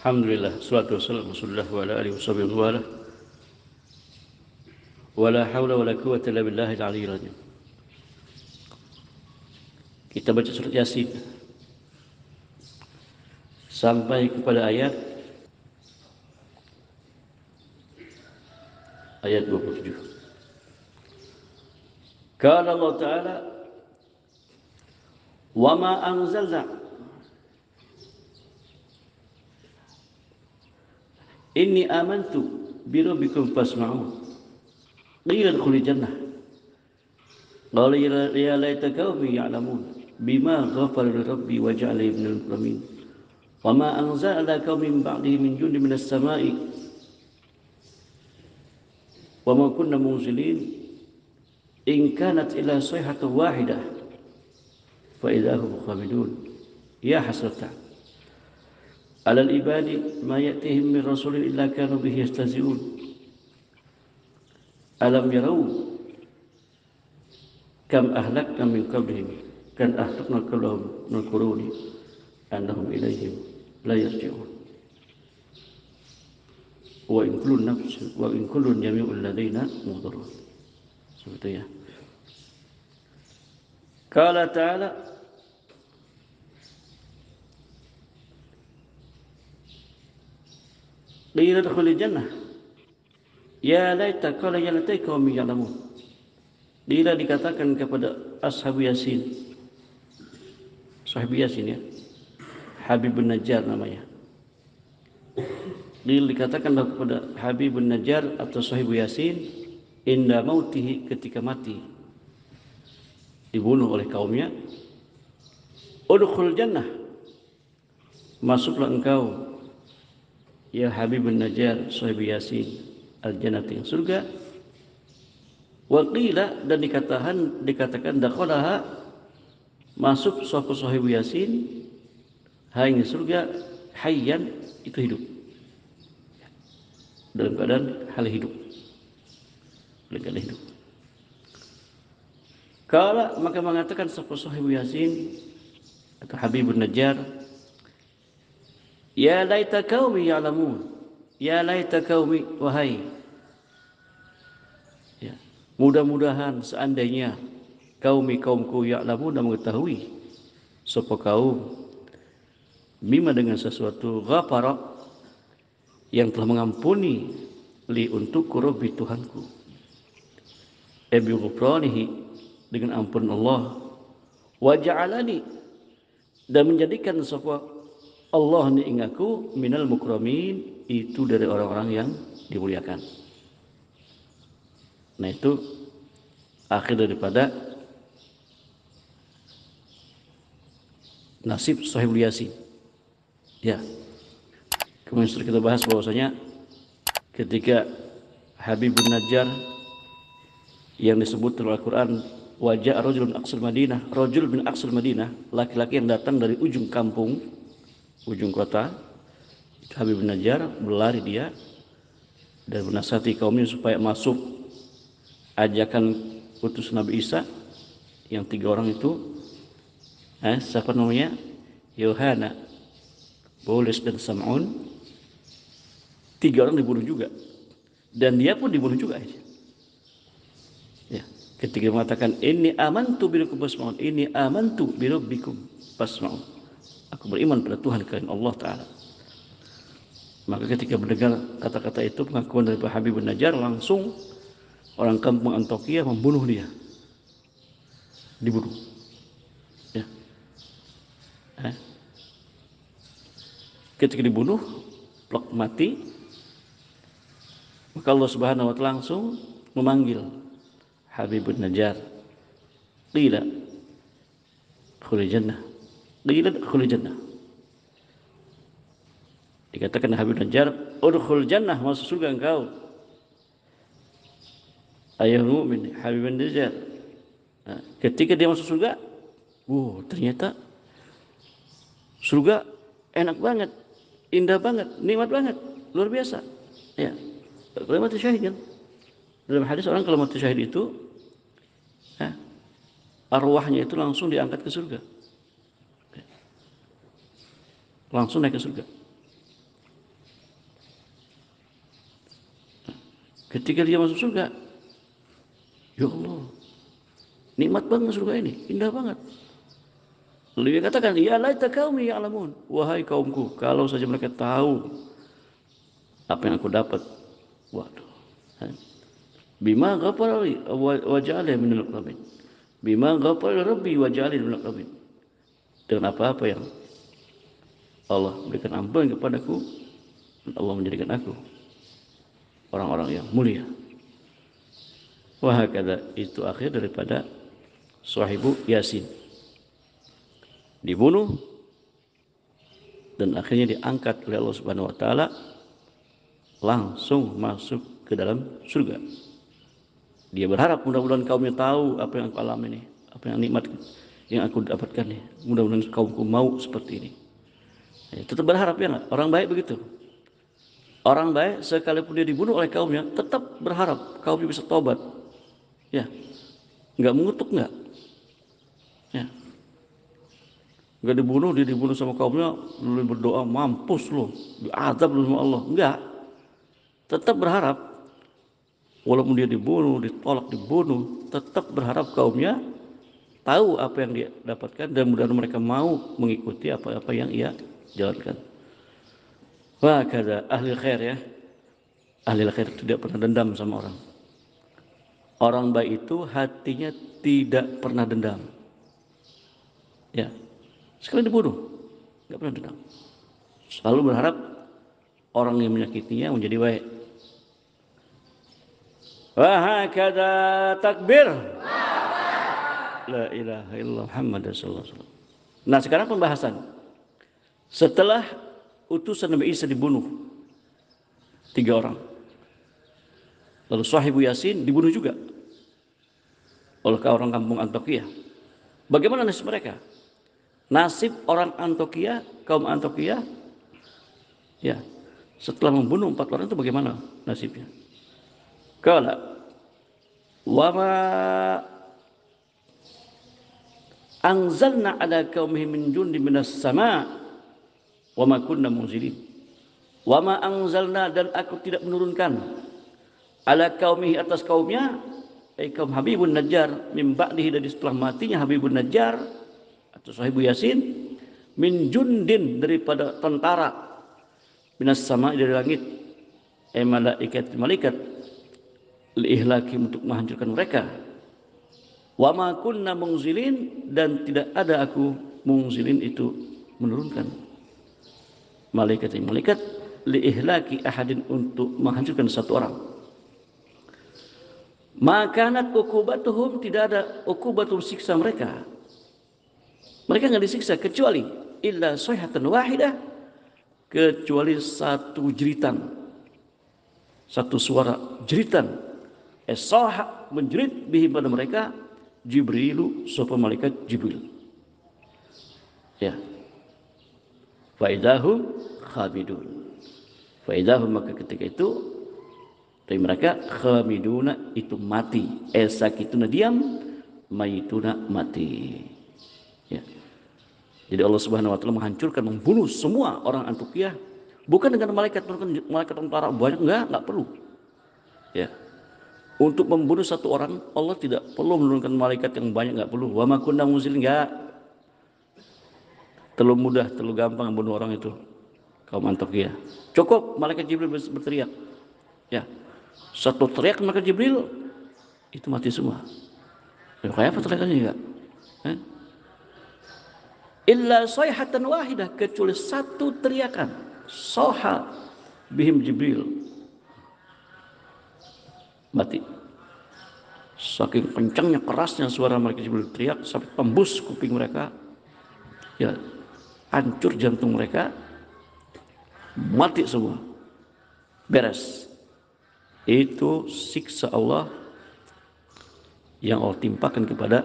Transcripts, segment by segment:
Alhamdulillah, salatu wassalamu Rasulullah wa ala alihi washabihi wa ala. Wala haula wala quwwata illa billahil aliyyil azim. Kita baca surat Yasin sampai kepada ayat 27. Qala Allah Ta'ala wa ma anzalna inni amantu bi rabbikum fasma'un qila adkhulil jannah qala ya laita qaumi ya'lamun bima ghafara li rabbi wa ja'alani minal mukramin wa ma anzalna qaumin ba'dihi min jundin minas sama'i wa ma kunna munzilin in kanat illa sayhatan wahidah fa idahum khamidun ya hasratan alal ibadi ma ya'tihim min rasulin illa kanu bihi yastahzi'un alam yarau kam ahlakna min qablihim kan ahlakna qablahum min quruni annahum ilaihim la yarji'un wa in kullun jami'un ladaina muhdharun. Seperti ya. Qala ta'ala qila adkhulil jannah ya laita qala ya laita qaumi ya'lamun. Bila dikatakan kepada ashab Yasin, sahib Yasin ya, Habibun Najjar namanya. Bila dikatakan kepada Habibun Najjar atau sahib Yasin, inda mautihi, ketika mati dibunuh oleh kaumnya, udkhul jannah, masuklah engkau ya Habibun Najjar sahib Yasin al-jannati, surga. Wa qila, dan dikatakan dakhalaha, masuk sapa sahib Yasin hanya surga hayyan, itu hidup dalam keadaan hal hidup, dalam keadaan hidup. Kala, maka mengatakan sapa sahib Yasin atau Habibun Najjar, ya laita qaumi ya'lamun, ya laita qaumi, wahai, ya, mudah-mudahan seandainya kaumku ya'lamun, dan mengetahui sapa kaum bima, dengan sesuatu, ghafara, yang telah mengampuni, li, untuk Rabbi, Tuhanku, bi ghufranihi, dengan ampun Allah, wa ja'alani, dan menjadikan sapa Allah ni ingaku minal mukramin, itu dari orang-orang yang dimuliakan. Nah, itu akhir daripada nasib sahibul Yasin. Ya. Kemudian setelah kita bahas bahwasanya ketika Habibun Najjar yang disebut dalam Al-Quran, wajah rajul bin aqsal Madinah, laki-laki yang datang dari ujung kampung, ujung kota, itu Habibun Najjar, berlari dia dan menasihati kaumnya supaya masuk ajakan utus Nabi Isa yang 3 orang itu, siapa namanya, Yohana, Boles, dan Sam'un. 3 orang dibunuh juga, dan dia pun dibunuh juga. Ya, ketika mengatakan ini amantu birabbikum fasma'un, ini amantu birabbikum fasma'un, aku beriman pada Tuhan kalian, Allah Ta'ala. Maka ketika mendengar kata-kata itu, pengakuan dari Habibun Najjar, langsung orang kampung Antokia membunuh dia, dibunuh. Ya. Ketika dibunuh, plak, mati, maka Allah Subhanahu wa Ta'ala langsung memanggil Habibun Najjar, qila khulil jannah, qila khulil jannah. Dikatakan Habibun Najjar, udkhul jannah, masuk surga engkau ayah mu'min Habibun Najjar. Ketika dia masuk surga, ternyata surga enak banget, indah banget, nikmat banget, luar biasa. Ya, kalau mati syahid kan, dalam hadis orang kalau mati syahid itu, arwahnya itu langsung diangkat ke surga, langsung naik ke surga. Ketika dia masuk surga, ya Allah, nikmat banget surga ini, indah banget. Lalu dia katakan, ya laita qaumi ya'lamun, wahai kaumku, kalau saja mereka tahu apa yang aku dapat. Waduh. Bima ghafara li wa ja'ala minal mukramin. Bima ghafara rabbi wa ja'ala minal mukramin. Dengan apa-apa yang Allah berikan ampun kepadaku, dan Allah menjadikan aku orang-orang yang mulia. Wahakadha, itu akhir daripada sahibu Yasin. Dibunuh dan akhirnya diangkat oleh Allah Subhanahu wa taala, langsung masuk ke dalam surga. Dia berharap mudah-mudahan kaumnya tahu apa yang aku alami ini, apa yang nikmat yang aku dapatkan ini. Mudah-mudahan kaumku mau seperti ini. Ya, tetap berharap ya enggak? Orang baik begitu. Orang baik sekalipun dia dibunuh oleh kaumnya, tetap berharap kaumnya bisa tobat. Ya, enggak mengutuk enggak. Ya, enggak dibunuh, dia dibunuh sama kaumnya, lalu berdoa, mampus lo, diazab lo sama Allah. Enggak. Tetap berharap, walaupun dia dibunuh, ditolak, dibunuh, tetap berharap kaumnya tahu apa yang dia dapatkan dan mudah-mudahan mereka mau mengikuti apa-apa yang ia jalankan. Wah, kata ahli khair ya. Ahli khair tidak pernah dendam sama orang. Orang baik itu hatinya tidak pernah dendam. Ya, sekali dibunuh, nggak pernah dendam. Selalu berharap orang yang menyakitinya menjadi baik. Wahakadha takbir. La ilaha illallah Muhammad sallallahu alaihi wasallam. Nah, sekarang pembahasan. Setelah utusan Nabi Isa dibunuh 3 orang. Lalu sahibu Yasin dibunuh juga oleh orang kampung Antiokhia. Bagaimana nasib mereka? Nasib orang Antiokhia, kaum Antiokhia, ya, setelah membunuh 4 orang itu bagaimana nasibnya? Qala wa ma anzalna ala qaumihim min jundin minas sama wa ma kunna munzilin. Wa ma anzalna, dan aku tidak menurunkan, ala qaumihi, atas kaumnya, kaum Habibun Najjar, min ba'dihi, dari setelah matinya Habibun Najjar atau sahibu Yasin, min jundin, daripada tentara, minas sama, dari langit, malaikat liihlaki, untuk menghancurkan mereka. Wa ma kunna munzilin, dan tidak ada aku munzilin, itu menurunkan malaikat liihlaki ahadin, untuk menghancurkan satu orang. Makanat ukubatuhum, tidak ada ukubatum, siksa mereka. Mereka enggak disiksa kecuali illa sayhatan wahidah, kecuali satu jeritan, satu suara jeritan. Esoha, menjerit, bihi, pada mereka, Jibrilu, sapa malaikat Jibril. Ya. Faidahum khamidun. Faidahum, maka ketika itu dari mereka, khamiduna, itu mati. Sakituna, diam, mayituna, mati. Ya. Jadi Allah Subhanahu wa taala menghancurkan, membunuh semua orang Antiokhia, bukan dengan malaikat tentara banyak, enggak perlu. Ya. Untuk membunuh satu orang, Allah tidak perlu menurunkan malaikat yang banyak, enggak perlu. Wa ma kunna munzilin, enggak. Terlalu mudah, terlalu gampang membunuh orang itu, kaum Antiokhia. Cukup malaikat Jibril berteriak. Ya. Satu teriak malaikat Jibril, itu mati semua. Ya, kayak apa teriakannya enggak? Illa sayhatan wahidah, kecuali satu teriakan. Soha bihim Jibril, mati. Saking kencangnya, kerasnya suara malaikat Jibril teriak, sampai tembus kuping mereka. Ya, hancur jantung mereka, mati semua. Beres. Itu siksa Allah yang Allah timpakan kepada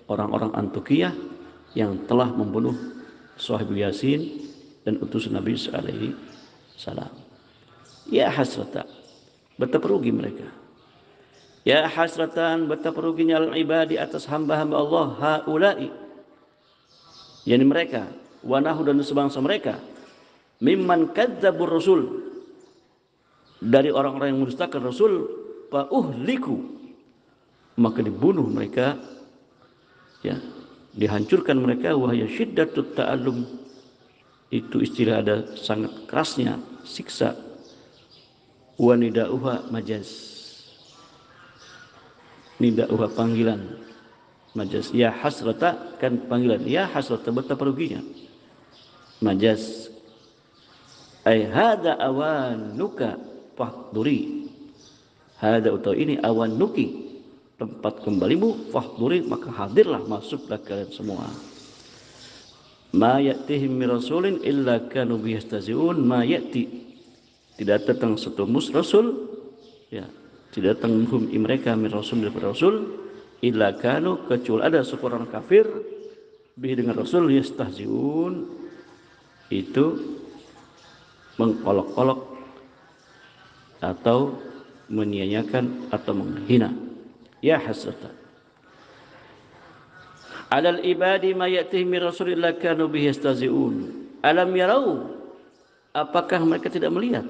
orang-orang Antiokhia yang telah membunuh sahibu Yasin dan utusan Nabi sallallahu alaihi wasallam. Ya hasrata, betapa rugi mereka. Ya hasratan, betapa ruginya al-ibadi, atas hamba-hamba Allah, haula'i, yakni mereka, wa nahu, dan sebangsa mereka, mimman kadzdzabur rasul, dari orang-orang yang mendustakan Rasul, fa uhliku, maka dibunuh mereka, ya, dihancurkan mereka. Wahya syiddatut ta'allum, itu istilah ada sangat kerasnya siksa. Wa nidauha majaz, nidauha panggilan, majaz. Ya hasrata kan panggilan, ya hasrata betapa ruginya, majaz. Ai hada awanuka fahduri, hada atau ini awanuki, tempat kembalimu, fahduri maka hadirlah, masuklah kalian semua. Ma ya'tihim min rasulin illa kanu biyastazi'un, ma ya'ti, tidak datang satu rasul, ya, tidak datang mereka min rasul daripada rasul, illa kanu kecuali ada seorang kafir, bihi dengan rasul, yastahzi'un, itu mengolok-olok atau menyia-nyiakan atau menghina. Ya hasrata alal ibadi ma ya'tihim min rasulillah kanu bihi yastazi'un. Alam yarau, apakah mereka tidak melihat?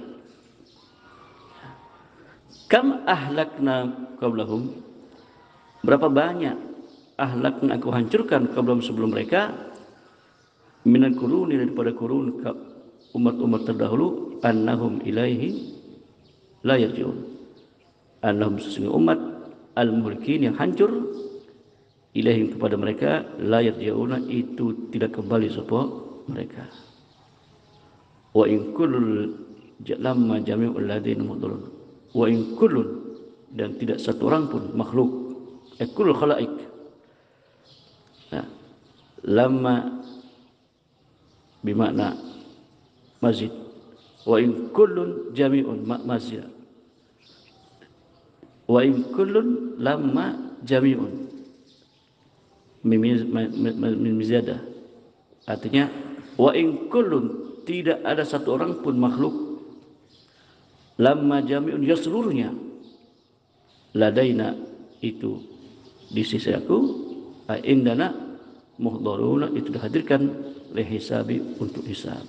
Kam ahlakna qablahum, berapa banyak ahlakna aku hancurkan qablahum sebelum mereka, minal quruni, daripada kurun umat-umat terdahulu, annahum ilaihi la yarji'un, annahum sesungguhnya umat al-muhlikin yang hancur, ilaihim kepada mereka, la yarji'una itu tidak kembali sapa mereka. Wa in kullul lamma jami'ul ladzina mudallun, wa in kullun, dan tidak satu orang pun makhluk, kullul khalaik, nah, lamma bimakna mazid, wa in kullun jami'un mazid, wa in kullun lamma jami'un mimizadah, artinya wa in kullun, tidak ada satu orang pun makhluk, lamma jami'un, ya seluruhnya, ladaina itu di sisi aku, indana muhdharuna itu dihadirkan lihisabi untuk hisab.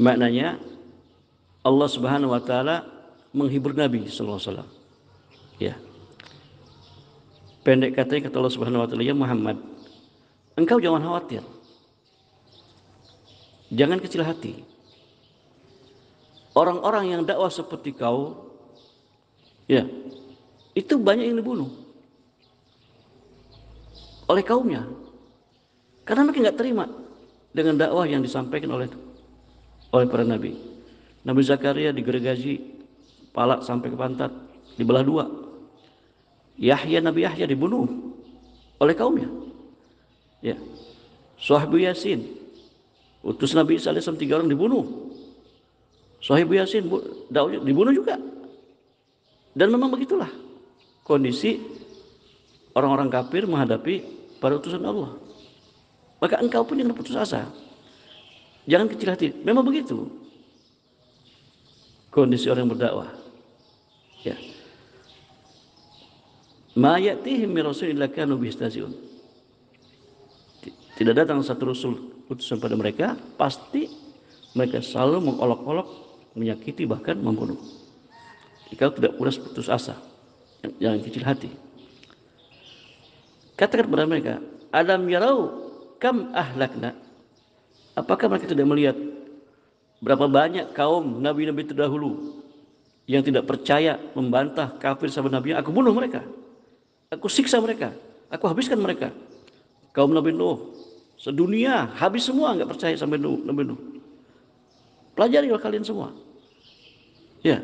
Maknanya Allah Subhanahu wa taala menghibur Nabi sallallahu alaihi wasallam. Ya. Pendek katanya kata Allah Subhanahu wa taala, ya Muhammad, engkau jangan khawatir. Jangan kecil hati. Orang-orang yang dakwah seperti kau, ya, itu banyak yang dibunuh oleh kaumnya karena mereka nggak terima dengan dakwah yang disampaikan oleh para nabi. Nabi Zakaria digergaji kepala sampai ke pantat, dibelah dua. Nabi Yahya dibunuh oleh kaumnya. Ya. Sahibu Yasin, utus Nabi Isa alaihissalam 3 orang dibunuh. Sahibu Yasin dibunuh juga. Dan memang begitulah kondisi orang-orang kafir menghadapi para utusan Allah. Maka engkau pun jangan putus asa, jangan kecil hati. Memang begitu kondisi orang berdakwah. Ya. Ma ya'tihim min rasulillah kanu bistaziun, tidak datang satu rasul utusan pada mereka, pasti mereka selalu mengolok-olok, menyakiti, bahkan membunuh. Jika tidak pulas putus asa, jangan kecil hati. Katakan kepada mereka, alam yarau kam ahlakna, apakah mereka tidak melihat berapa banyak kaum nabi-nabi terdahulu yang tidak percaya, membantah, kafir sama nabi, aku bunuh mereka, aku siksa mereka, aku habiskan mereka. Kaum Nabi Nuh sedunia habis semua, nggak percaya sampai Nabi Nuh. Pelajari kalian semua. Ya,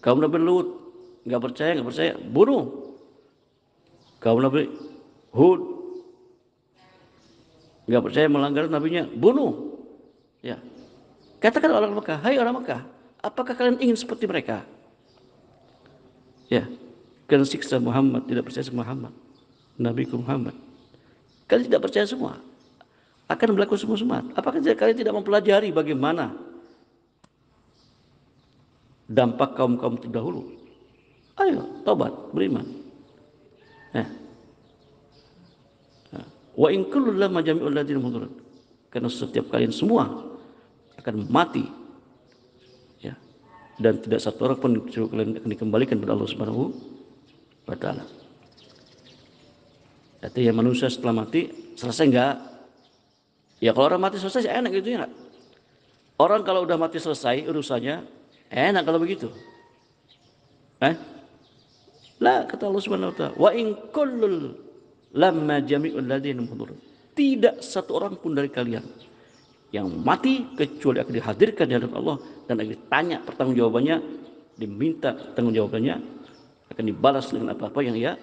kaum Nabi Lut nggak percaya, bunuh. Kaum Nabi Hud nggak percaya, melanggar nabinya, bunuh. Ya, katakan orang Mekah, hai orang Mekah, apakah kalian ingin seperti mereka? Ya, kalian siksa Muhammad, tidak percaya sama Muhammad, Nabi Muhammad. Kalian tidak percaya semua, akan berlaku semua. Apakah kalian tidak mempelajari bagaimana dampak kaum-kaum terdahulu? Ayo, tobat, beriman. Wa in kullu lamma jami'ul ladzina mudurun, karena setiap kalian semua akan mati. Ya. dan tidak satu orang pun kalian akan dikembalikan kepada Allah Subhanahu wa taala. Artinya manusia setelah mati selesai enggak? Ya kalau orang mati selesai enak gitu ya enggak? Orang kalau udah mati selesai urusannya enak kalau begitu. Lah kata Allah Subhanahu wa taala, wa in kullul lamma jami'ul ladzina muhdurun. Tidak satu orang pun dari kalian yang mati kecuali akan dihadirkan di hadapan Allah dan akan ditanya pertanggungjawabannya, diminta pertanggungjawabannya, akan dibalas dengan apa-apa yang ia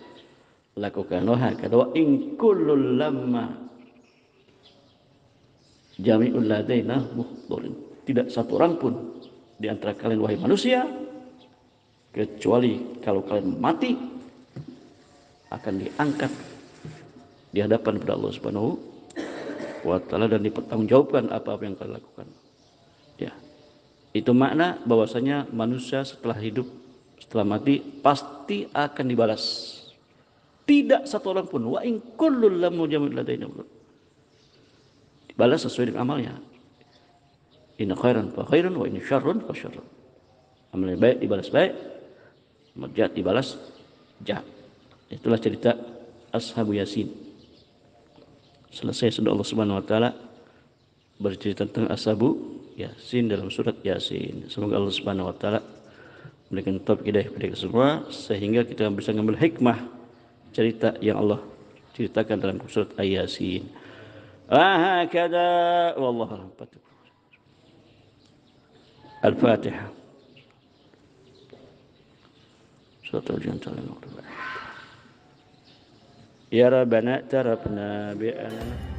lakukan. Kata wa in kullul lamma jami'ul ladzina muhdurun. Tidak satu orang pun di antara kalian wahai manusia kecuali kalau kalian mati akan diangkat di hadapan kepada Allah Subhanahu wa taala dan dipertanggungjawabkan apa-apa yang kalian lakukan. Ya. Itu makna bahwasanya manusia setelah hidup, setelah mati pasti akan dibalas. Tidak satu orang pun wa in kullul lam mujamil ladaina dibalas sesuai dengan amalnya. In khairan fa khairun wa in syarrun fa syarrun. Amal yang baik dibalas baik, amal jahat dibalas jahat. Itulah cerita Ashabu Yasin. Selesai sudah Allah Subhanahu wa taala bercerita tentang Ashabu Yasin dalam surat Yasin. Semoga Allah Subhanahu wa taala memberikan taufik hidayah kepada kita semua sehingga kita bisa mengambil hikmah cerita yang Allah ceritakan dalam surat Yasin. Hakada wallahu a'lam. Al-Fatihah. Surat Al-Janah. Ya Rabbana tarafna bi'anana